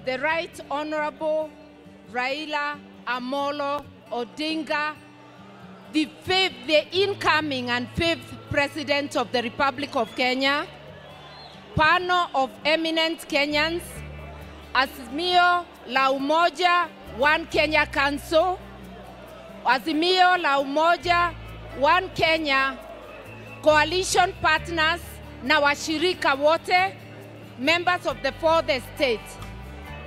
the Right Honorable Raila, Amolo, Odinga, the incoming and fifth President of the Republic of Kenya, panel of eminent Kenyans, azimio la umoja, One Kenya Council, azimio la umoja, One Kenya, coalition partners na washirika wote, members of the fourth estate,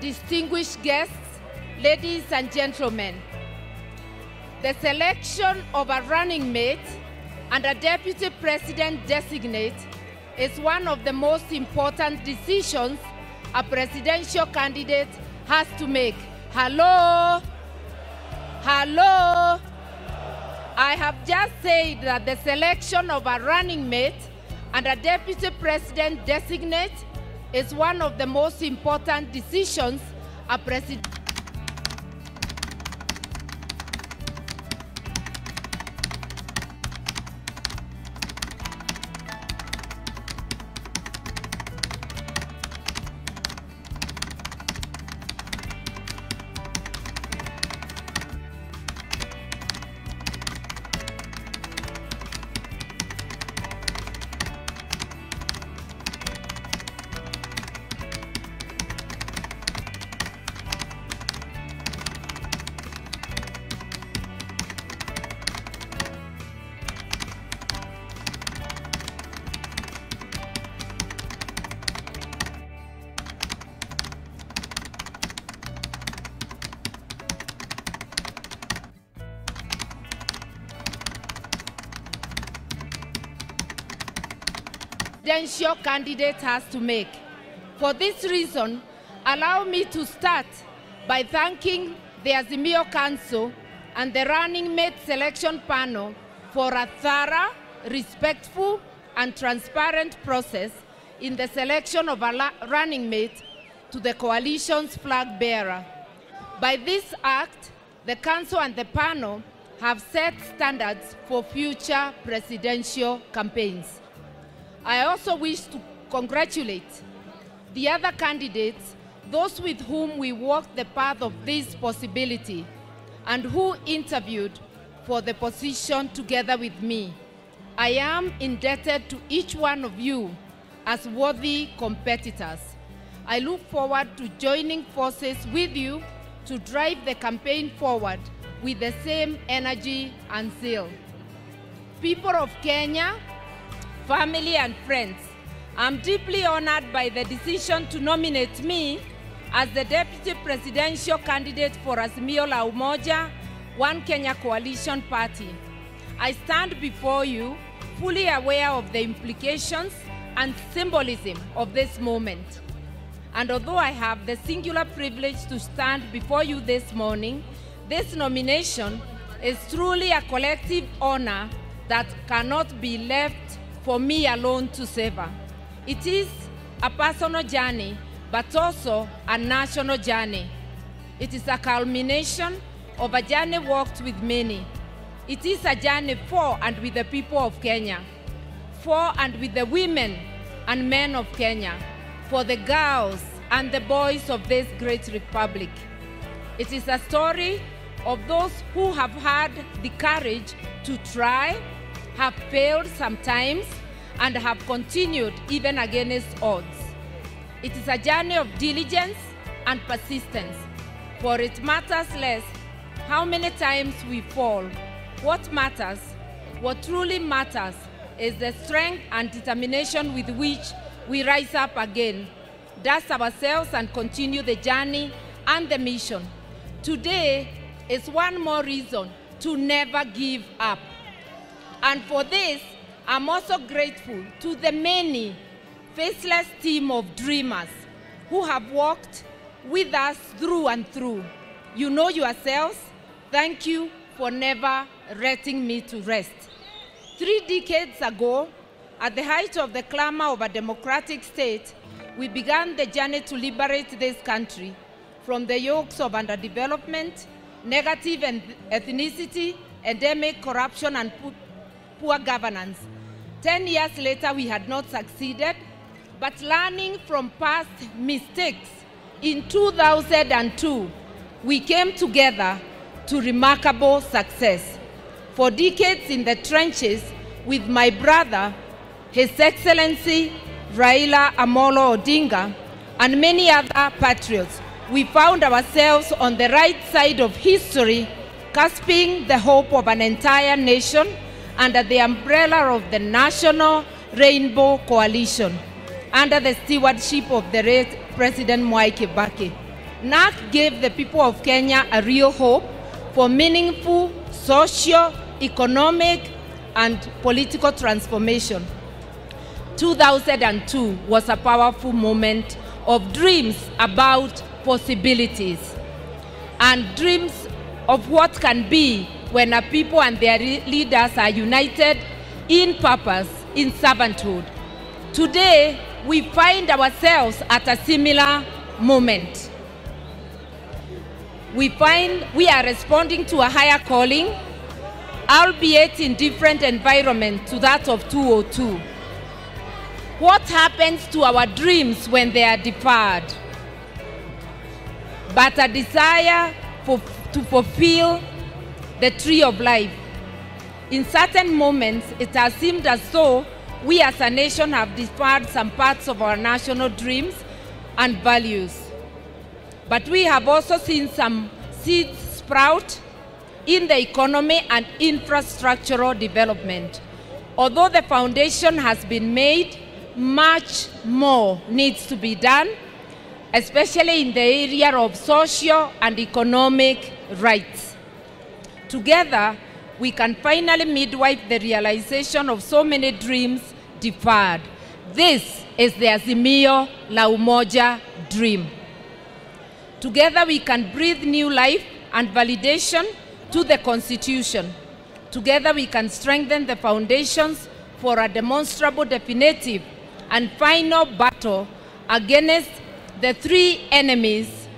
distinguished guests, ladies and gentlemen. The selection of a running mate and a deputy president designate is one of the most important decisions a presidential candidate has to make. Hello? Hello? I have just said that the selection of a running mate and a deputy president designate is one of the most important decisions a president. Presidential candidate has to make. For this reason, allow me to start by thanking the Azimio Council and the running mate selection panel for a thorough, respectful, and transparent process in the selection of a running mate to the coalition's flag bearer. By this act, the Council and the panel have set standards for future presidential campaigns. I also wish to congratulate the other candidates, those with whom we walked the path of this possibility and who interviewed for the position together with me. I am indebted to each one of you as worthy competitors. I look forward to joining forces with you to drive the campaign forward with the same energy and zeal. People of Kenya, family and friends, I'm deeply honored by the decision to nominate me as the Deputy Presidential Candidate for Azimio la Umoja, One Kenya Coalition Party. I stand before you fully aware of the implications and symbolism of this moment. And although I have the singular privilege to stand before you this morning, this nomination is truly a collective honor that cannot be left for me alone to savor. It is a personal journey, but also a national journey. It is a culmination of a journey walked with many. It is a journey for and with the people of Kenya, for and with the women and men of Kenya, for the girls and the boys of this great republic. It is a story of those who have had the courage to try, have failed sometimes, and have continued even against odds. It is a journey of diligence and persistence, for it matters less how many times we fall. What matters, what truly matters, is the strength and determination with which we rise up again, dust ourselves and continue the journey and the mission. Today is one more reason to never give up. And for this, I'm also grateful to the many faceless team of dreamers who have walked with us through and through. You know yourselves, thank you for never letting me to rest. 3 decades ago, at the height of the clamor of a democratic state, we began the journey to liberate this country from the yokes of underdevelopment, negative ethnicity, endemic corruption, and poor governance. 10 years later, we had not succeeded, but learning from past mistakes In 2002, we came together to remarkable success. For decades in the trenches with my brother, His Excellency Raila Amolo Odinga, and many other patriots, we found ourselves on the right side of history, grasping the hope of an entire nation under the umbrella of the National Rainbow Coalition, under the stewardship of the late President Mwai Kibaki. NARC gave the people of Kenya a real hope for meaningful socio, economic, and political transformation. 2002 was a powerful moment of dreams about possibilities and dreams of what can be when a people and their leaders are united in purpose, in servanthood. Today, we find ourselves at a similar moment. We find we are responding to a higher calling, albeit in different environment to that of 2002. What happens to our dreams when they are deferred? But a desire to fulfill the tree of life. In certain moments, it has seemed as though we as a nation have deferred some parts of our national dreams and values. But we have also seen some seeds sprout in the economy and infrastructural development. Although the foundation has been made, much more needs to be done, especially in the area of social and economic rights. Together, we can finally midwife the realization of so many dreams deferred. This is the azimio la umoja dream. Together we can breathe new life and validation to the Constitution. Together we can strengthen the foundations for a demonstrable, definitive, and final battle against the three enemies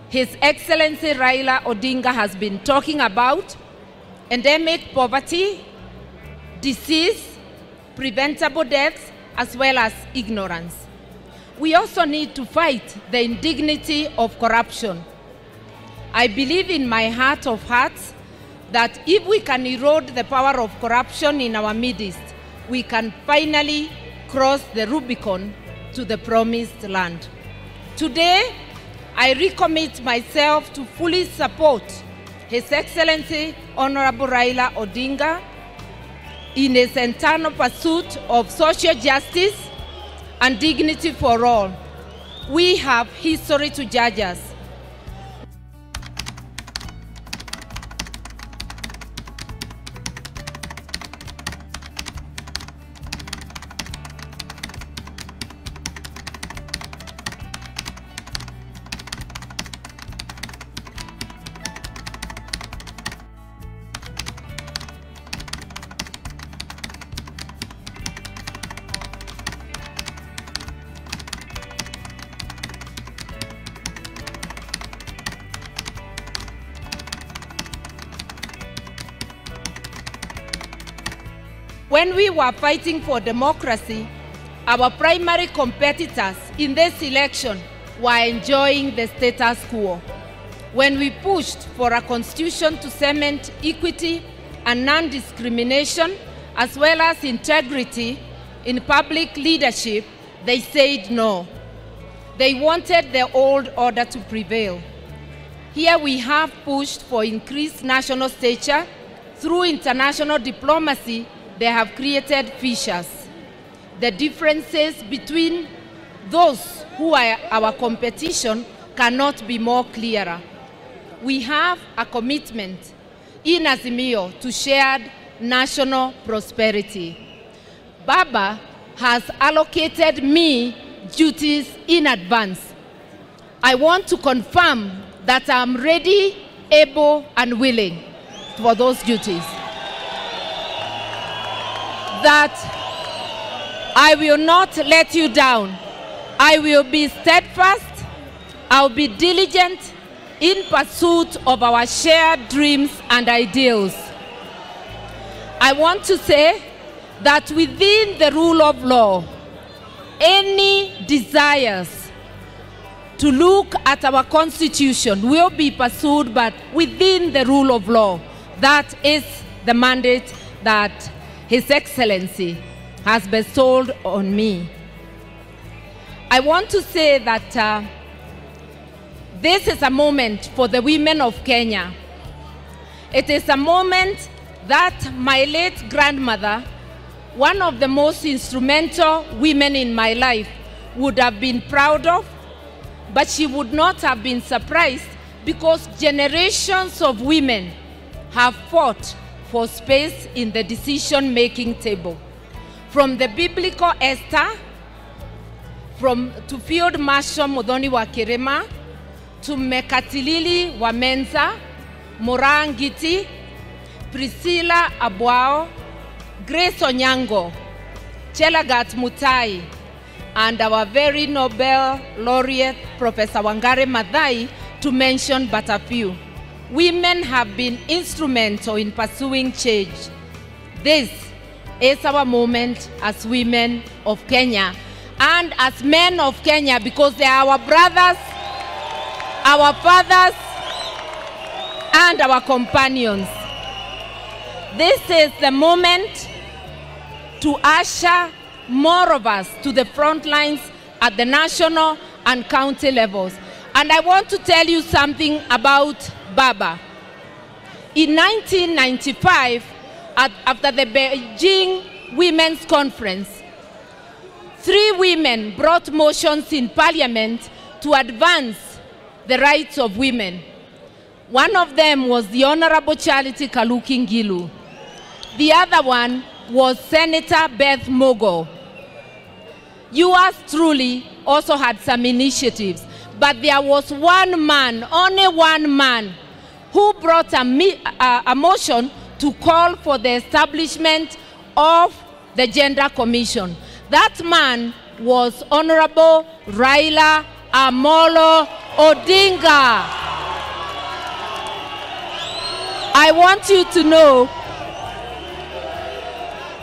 His Excellency Raila Odinga has been talking about: endemic poverty, disease, preventable deaths, as well as ignorance. We also need to fight the indignity of corruption. I believe in my heart of hearts that if we can erode the power of corruption in our midst, we can finally cross the Rubicon to the promised land. Today, I recommit myself to fully support His Excellency Honorable Raila Odinga in his internal pursuit of social justice and dignity for all. We have history to judge us. When we were fighting for democracy, our primary competitors in this election were enjoying the status quo. When we pushed for a constitution to cement equity and non-discrimination, as well as integrity in public leadership, they said no. They wanted the old order to prevail. Here we have pushed for increased national stature. Through international diplomacy, they have created fissures. The differences between those who are our competition cannot be more clearer. We have a commitment in Azimio to shared national prosperity. Baba has allocated me duties in advance. I want to confirm that I'm ready, able, and willing for those duties. That I will not let you down. I will be steadfast. I'll be diligent in pursuit of our shared dreams and ideals. I want to say that within the rule of law, any desires to look at our constitution will be pursued, but within the rule of law. That is the mandate that His Excellency has bestowed on me. I want to say that this is a moment for the women of Kenya. It is a moment that my late grandmother, one of the most instrumental women in my life, would have been proud of, but she would not have been surprised because generations of women have fought for space in the decision-making table. From the biblical Esther, to Field Marshal Muthoni wa Kirima, to Mekatilili wa Menza, Morangiti, Priscilla Abwao, Grace Onyango, Chelagat Mutai, and our very Nobel laureate, Professor Wangari Maathai, to mention but a few. Women have been instrumental in pursuing change. This is our moment as women of Kenya and as men of Kenya, because they are our brothers, our fathers, and our companions. This is the moment to usher more of us to the front lines at the national and county levels. And I want to tell you something about Baba. In 1995, after the Beijing Women's Conference, 3 women brought motions in Parliament to advance the rights of women. One of them was the Honorable Charity Kaluki Ngilu. The other one was Senator Beth Mogo. Yours truly also had some initiatives, but there was one man, only one man, who brought a motion to call for the establishment of the Gender Commission. That man was Honorable Raila Amolo Odinga. I want you to know,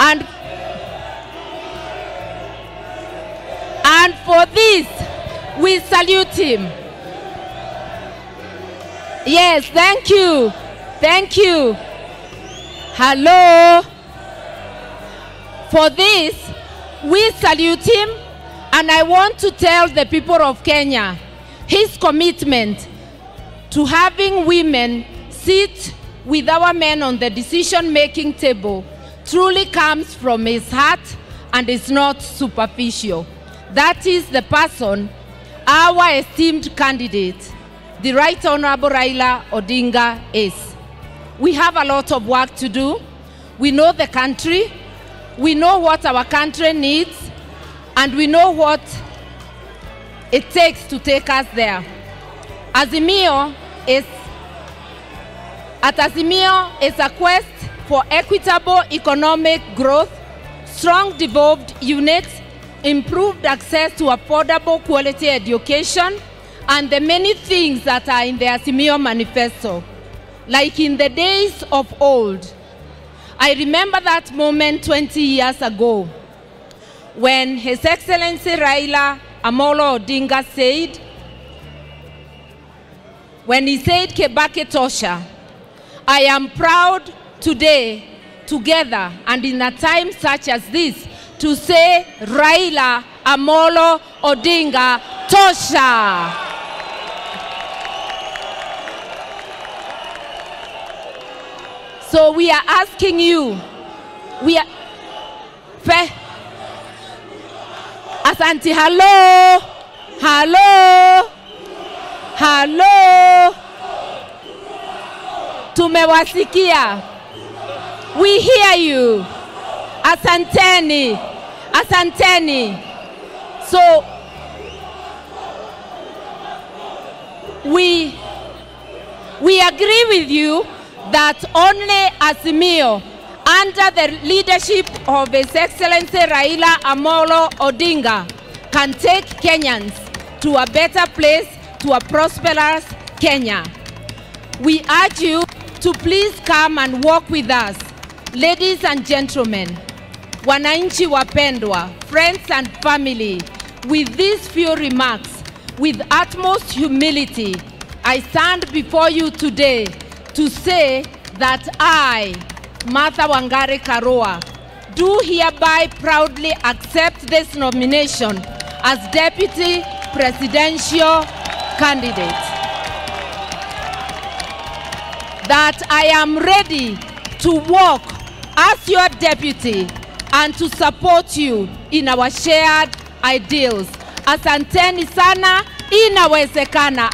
and for this, we salute him. Yes, thank you. Thank you. Hello. For this, we salute him, and I want to tell the people of Kenya, his commitment to having women sit with our men on the decision-making table truly comes from his heart and is not superficial. That is the person, our esteemed candidate, the Right Honorable Raila Odinga, is. We have a lot of work to do. We know the country. We know what our country needs, and we know what it takes to take us there. Azimio is a quest for equitable economic growth, strong devolved units, improved access to affordable quality education, and the many things that are in the Azimio manifesto. Like in the days of old, I remember that moment 20 years ago when His Excellency Raila Amolo Odinga said, when he said Kebake Tosha, I am proud today, together and in a time such as this, to say Raila Amolo Odinga Tosha. So we are asking you, Asante, hello, hello, hello, tumewasikia, we hear you, asanteni, asanteni. So we agree with you that only Azimio, under the leadership of His Excellency Raila Amolo Odinga, can take Kenyans to a better place, to a prosperous Kenya. We urge you to please come and walk with us. Ladies and gentlemen, wananchi wapendwa, friends and family, with these few remarks, with utmost humility, I stand before you today to say that I, Martha Wangari Karua, do hereby proudly accept this nomination as Deputy Presidential Candidate. That I am ready to work as your deputy and to support you in our shared ideals. Asanteni sana, inawezekana.